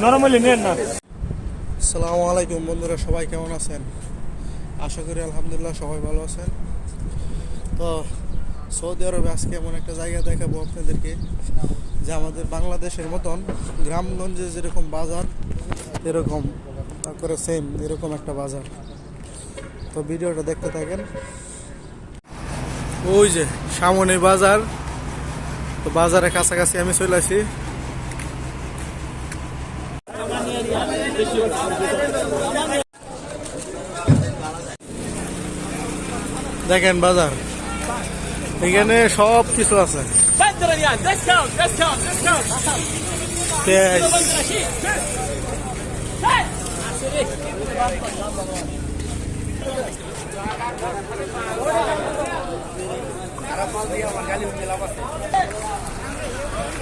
Normally নেন না। আসসালামু আলাইকুম বন্ধুরা, সবাই কেমন আছেন? আশা করি আলহামদুলিল্লাহ সবাই ভালো আছেন। তো সৌদি আরবে আজকে এমন একটা জায়গা দেখাবো আপনাদেরকে যে আমাদের বাংলাদেশের মতন গ্রামগঞ্জে যেরকম বাজার এরকম, তারপরে সেম এরকম একটা বাজার। তো ভিডিওটা দেখতে থাকেন। ওই যে সামনে বাজার, তো বাজারের কাছাকাছি আমি চলে আসি। দেখেন বাজার, এখানে সব কিছু আছে। পেঁয়াজ,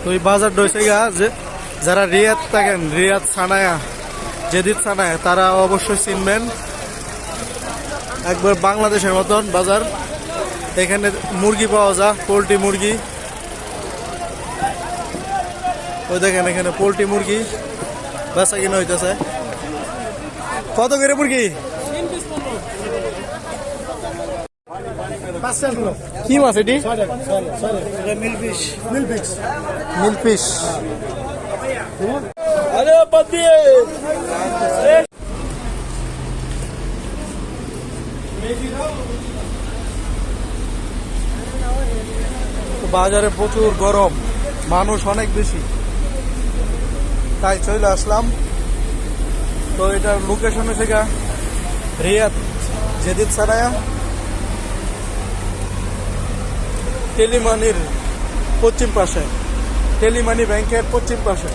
তো এই বাজারটা হয়েছে গা যে যারা রিয়াদ থাকেন, রিয়াদ সানায়া, জেদিদ সানায়া, তারা অবশ্যই চিনবেন। একবার বাংলাদেশের মতন বাজার। এখানে মুরগি পাওয়া যায়, পোলট্রি মুরগি। ওই দেখেন এখানে পোলট্রি মুরগি বেচা কিনা হইতেছে। কত করে মুরগি? কি মাছ এটি? মিলফিশ। বাজারে প্রচুর গরম, মানুষ অনেক বেশি, তাই চলে আসলাম। তো এটার লোকেশন হচ্ছে রিয়াদ জেদিদ সানায়া, টেলিমানির পশ্চিম পাশে, টেলিমানি ব্যাংকের পশ্চিম পাশে।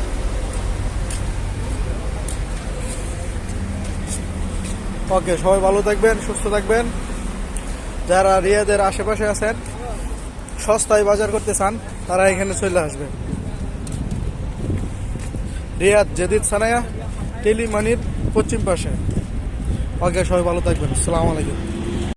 ওকে, সবাই ভালো থাকবেন, সুস্থ থাকবেন। যারা রিয়াদের আশেপাশে আছেন, সস্তায় বাজার করতে চান, তারা এখানে চলে আসবেন। রিয়াদ জেদিদ সানায়া, টেলিমানির পশ্চিম পাশে। ওকে, সবাই ভালো থাকবেন। আসসালামু আলাইকুম।